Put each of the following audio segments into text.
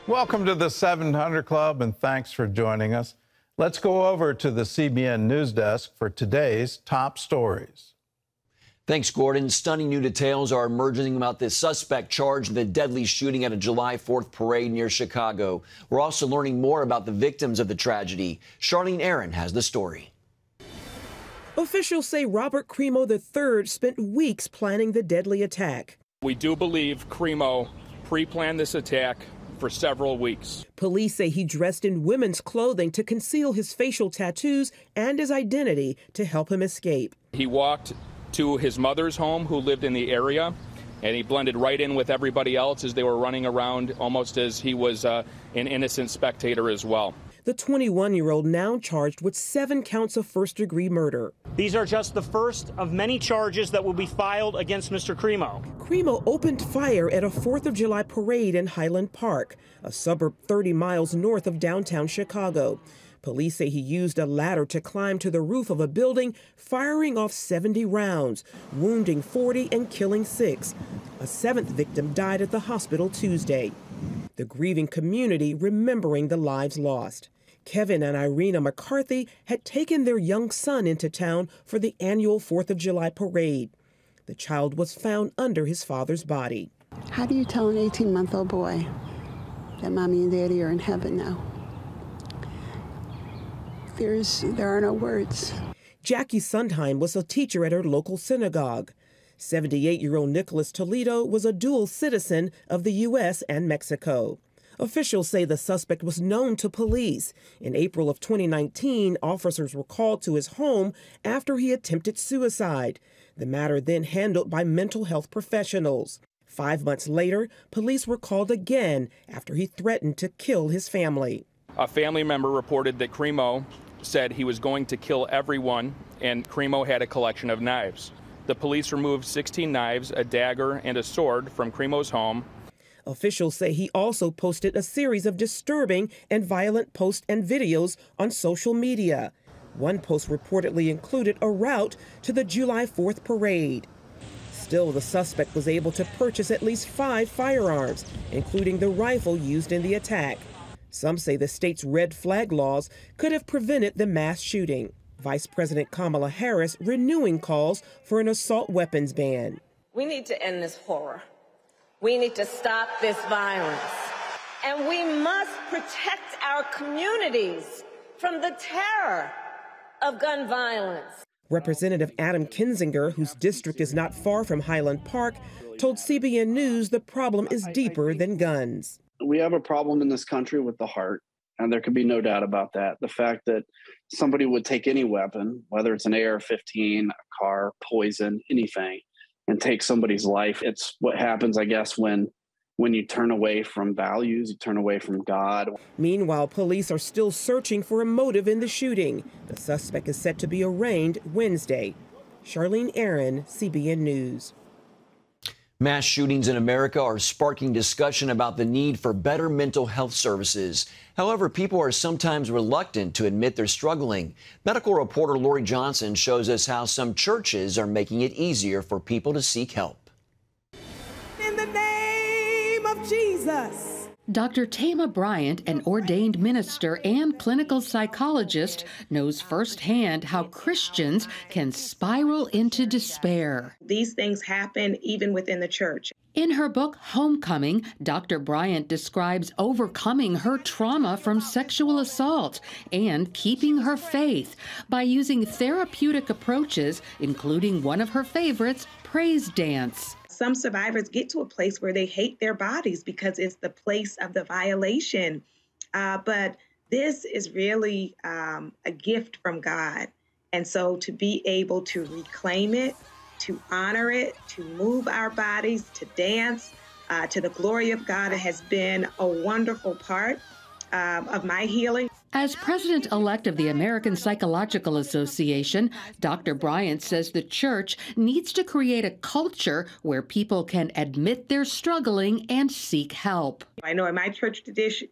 Welcome to the 700 Club, and thanks for joining us. Let's go over to the CBN News Desk for today's top stories. Thanks, Gordon. Stunning new details are emerging about the suspect charged in the deadly shooting at a July 4th parade near Chicago. We're also learning more about the victims of the tragedy. Charlene Aaron has the story. Officials say Robert Crimo III spent weeks planning the deadly attack. We do believe Crimo pre-planned this attack for several weeks. Police say he dressed in women's clothing to conceal his facial tattoos and his identity to help him escape. He walked to his mother's home, who lived in the area, and he blended right in with everybody else as they were running around, almost as he was an innocent spectator as well. The 21-year-old now charged with 7 counts of first-degree murder. These are just the first of many charges that will be filed against Mr. Crimo. Crimo opened fire at a 4th of July parade in Highland Park, a suburb 30 miles north of downtown Chicago. Police say he used a ladder to climb to the roof of a building, firing off 70 rounds, wounding 40 and killing 6. A 7th victim died at the hospital Tuesday. The grieving community remembering the lives lost. Kevin and Irina McCarthy had taken their young son into town for the annual 4th of July parade. The child was found under his father's body. How do you tell an 18-month-old boy that mommy and daddy are in heaven now? There are no words. Jackie Sundheim was a teacher at her local synagogue. 78-year-old Nicholas Toledo was a dual citizen of the U.S. and Mexico. Officials say the suspect was known to police. In April of 2019, officers were called to his home after he attempted suicide. The matter then handled by mental health professionals. 5 months later, police were called again after he threatened to kill his family. A family member reported that Crimo said he was going to kill everyone, and Crimo had a collection of knives. The police removed 16 knives, a dagger, and a sword from Crimo's home. Officials say he also posted a series of disturbing and violent posts and videos on social media. One post reportedly included a route to the July 4th parade. Still, the suspect was able to purchase at least 5 firearms, including the rifle used in the attack. Some say the state's red flag laws could have prevented the mass shooting. Vice President Kamala Harris renewing calls for an assault weapons ban. We need to end this horror. We need to stop this violence. And we must protect our communities from the terror of gun violence. Representative Adam Kinzinger, whose district is not far from Highland Park, told CBN News the problem is deeper than guns. We have a problem in this country with the heart, and there can be no doubt about that. The fact that somebody would take any weapon, whether it's an AR-15, a car, poison, anything, and take somebody's life. It's what happens, I guess, when you turn away from values, you turn away from God. Meanwhile, police are still searching for a motive in the shooting. The suspect is set to be arraigned Wednesday. Charlene Aaron, CBN News. Mass shootings in America are sparking discussion about the need for better mental health services. However, people are sometimes reluctant to admit they're struggling. Medical reporter Lori Johnson shows us how some churches are making it easier for people to seek help. In the name of Jesus. Dr. Tama Bryant, an ordained minister and clinical psychologist, knows firsthand how Christians can spiral into despair. These things happen even within the church. In her book, Homecoming, Dr. Bryant describes overcoming her trauma from sexual assault and keeping her faith by using therapeutic approaches, including one of her favorites, praise dance. Some survivors get to a place where they hate their bodies because it's the place of the violation. But this is really a gift from God. And so to be able to reclaim it, to honor it, to move our bodies, to dance to the glory of God has been a wonderful part of my healing. As president-elect of the American Psychological Association, Dr. Bryant says the church needs to create a culture where people can admit they're struggling and seek help. I know in my church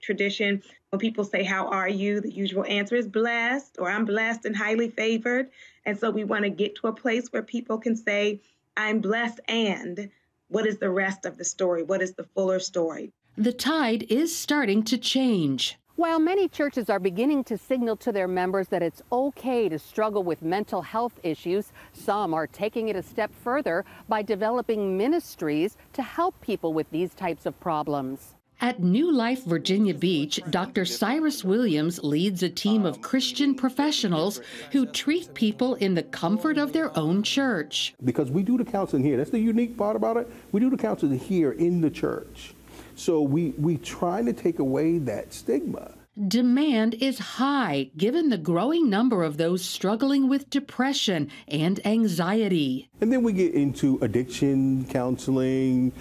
tradition, when people say, "How are you?" the usual answer is blessed, or "I'm blessed and highly favored." And so we want to get to a place where people can say, "I'm blessed, and what is the rest of the story? What is the fuller story?" The tide is starting to change. While many churches are beginning to signal to their members that it's okay to struggle with mental health issues, some are taking it a step further by developing ministries to help people with these types of problems. At New Life Virginia Beach, Dr. Cyrus Williams leads a team of Christian professionals who treat people in the comfort of their own church. Because we do the counseling here. That's the unique part about it. We do the counseling here in the church. So we try to take away that stigma. Demand is high given the growing number of those struggling with depression and anxiety. And then we get into addiction counseling.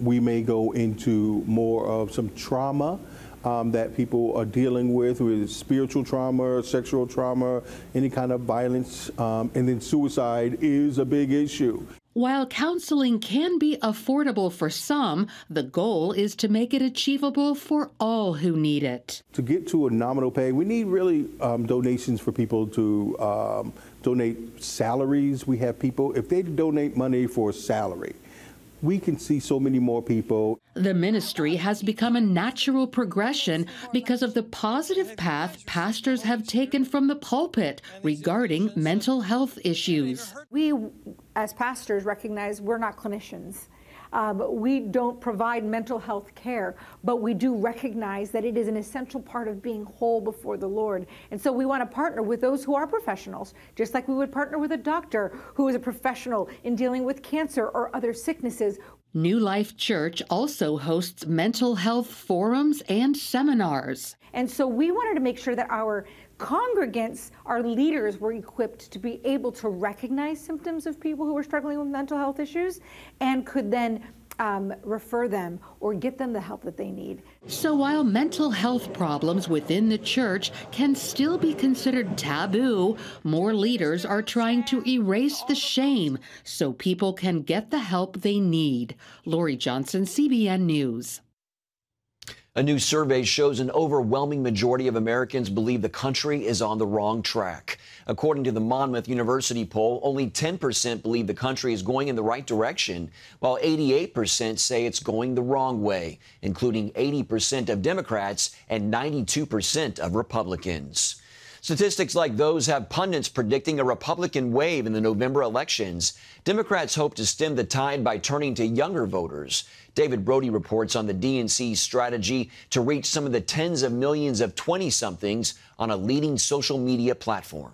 We may go into more of some trauma that people are dealing with spiritual trauma, sexual trauma, any kind of violence. And then suicide is a big issue. While counseling can be affordable for some, the goal is to make it achievable for all who need it. To get to a nominal pay, we need really donations for people to donate salaries. We have people, if they donate money for a salary, we can see so many more people. The ministry has become a natural progression because of the positive path pastors have taken from the pulpit regarding mental health issues. We, as pastors, recognize we're not clinicians. We don't provide mental health care, but we do recognize that it is an essential part of being whole before the Lord. And so we want to partner with those who are professionals, just like we would partner with a doctor who is a professional in dealing with cancer or other sicknesses. New Life Church also hosts mental health forums and seminars. And so we wanted to make sure that our congregants, our leaders, were equipped to be able to recognize symptoms of people who are struggling with mental health issues and could then refer them or get them the help that they need. So while mental health problems within the church can still be considered taboo, more leaders are trying to erase the shame so people can get the help they need. Lori Johnson, CBN News. A new survey shows an overwhelming majority of Americans believe the country is on the wrong track. According to the Monmouth University poll, only 10% believe the country is going in the right direction, while 88% say it's going the wrong way, including 80% of Democrats and 92% of Republicans. Statistics like those have pundits predicting a Republican wave in the November elections. Democrats hope to stem the tide by turning to younger voters. David Brody reports on the DNC's strategy to reach some of the tens of millions of 20-somethings on a leading social media platform.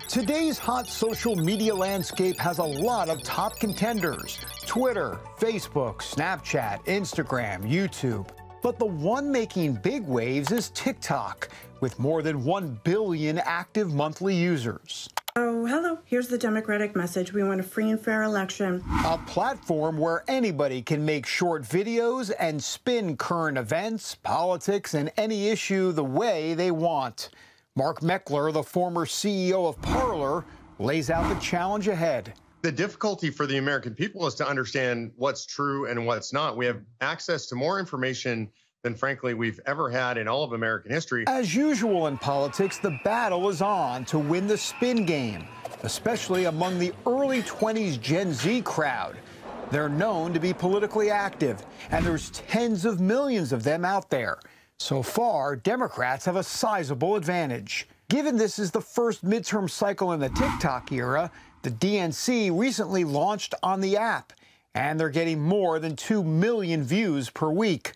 Today's hot social media landscape has a lot of top contenders: Twitter, Facebook, Snapchat, Instagram, YouTube. But the one making big waves is TikTok, with more than 1 billion active monthly users. Oh, hello. Here's the Democratic message. We want a free and fair election. A platform where anybody can make short videos and spin current events, politics, and any issue the way they want. Mark Meckler, the former CEO of Parler, lays out the challenge ahead. The difficulty for the American people is to understand what's true and what's not. We have access to more information than, frankly, we've ever had in all of American history. As usual in politics, the battle is on to win the spin game, especially among the early 20s Gen Z crowd. They're known to be politically active, and there's tens of millions of them out there. So far, Democrats have a sizable advantage. Given this is the first midterm cycle in the TikTok era, the DNC recently launched on the app, and they're getting more than 2 million views per week.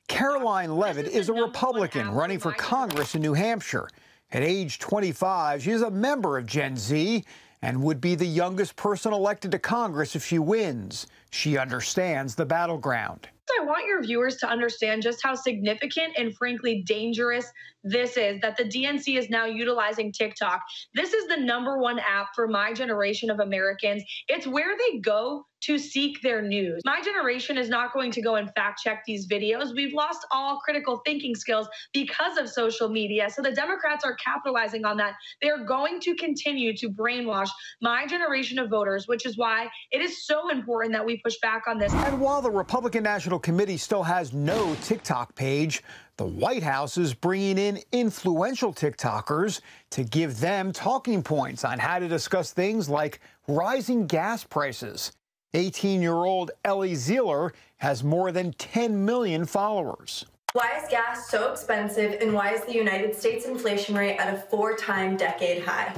Caroline Levitt is a Republican running for Congress in New Hampshire. At age 25, she is a member of Gen Z and would be the youngest person elected to Congress if she wins. She understands the battleground. I want your viewers to understand just how significant and frankly dangerous this is, that the DNC is now utilizing TikTok. This is the #1 app for my generation of Americans. It's where they go to seek their news. My generation is not going to go and fact check these videos. We've lost all critical thinking skills because of social media. So the Democrats are capitalizing on that. They're going to continue to brainwash my generation of voters, which is why it is so important that we push back on this. And while the Republican National Committee still has no TikTok page, the White House is bringing in influential TikTokers to give them talking points on how to discuss things like rising gas prices. 18-year-old Ellie Zeeler has more than 10 million followers. Why is gas so expensive, and why is the United States inflation rate at a 4-time decade high?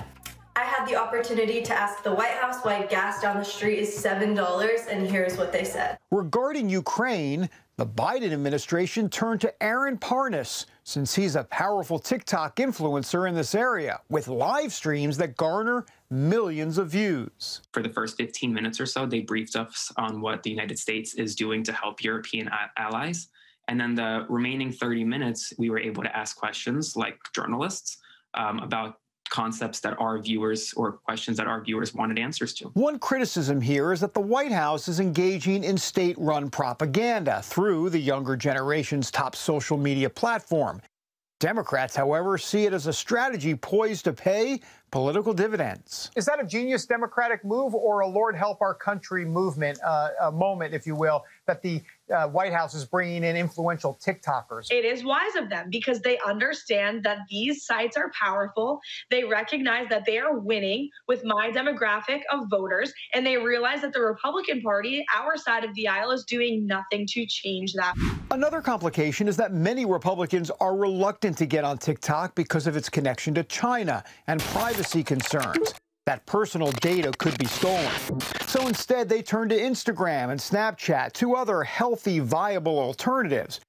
I had the opportunity to ask the White House why gas down the street is $7, and here's what they said. Regarding Ukraine, the Biden administration turned to Aaron Parnas, since he's a powerful TikTok influencer in this area, with live streams that garner millions of views. For the first 15 minutes or so, they briefed us on what the United States is doing to help European allies. And then the remaining 30 minutes, we were able to ask questions like journalists about concepts that our viewers or questions that our viewers wanted answers to. One criticism here is that the White House is engaging in state-run propaganda through the younger generation's top social media platform. Democrats, however, see it as a strategy poised to pay political dividends. Is that a genius Democratic move or a Lord help our country movement, a moment, if you will, that the White House is bringing in influential TikTokers? It is wise of them because they understand that these sites are powerful. They recognize that they are winning with my demographic of voters, and they realize that the Republican Party, our side of the aisle, is doing nothing to change that. Another complication is that many Republicans are reluctant to get on TikTok because of its connection to China and privacy concerns. That personal data could be stolen. So instead, they turn to Instagram and Snapchat, two other healthy, viable alternatives.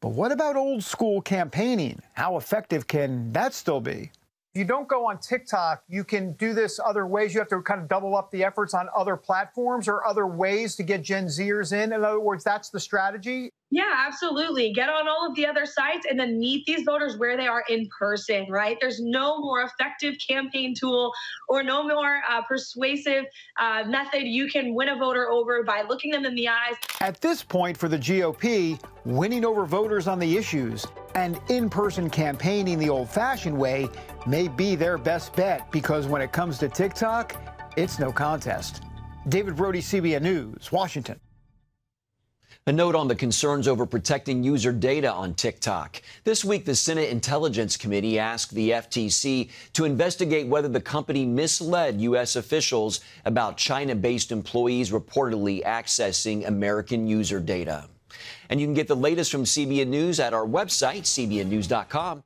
But what about old school campaigning? How effective can that still be? If you don't go on TikTok, you can do this other ways. You have to kind of double up the efforts on other platforms or other ways to get Gen Zers in. In other words, that's the strategy. Yeah, absolutely. Get on all of the other sites and then meet these voters where they are in person, right? There's no more effective campaign tool or no more persuasive method you can win a voter over by looking them in the eyes. At this point for the GOP, winning over voters on the issues and in-person campaigning the old-fashioned way may be their best bet, because when it comes to TikTok, it's no contest. David Brody, CBN News, Washington. A note on the concerns over protecting user data on TikTok. This week, the Senate Intelligence Committee asked the FTC to investigate whether the company misled U.S. officials about China-based employees reportedly accessing American user data. And you can get the latest from CBN News at our website, cbnnews.com.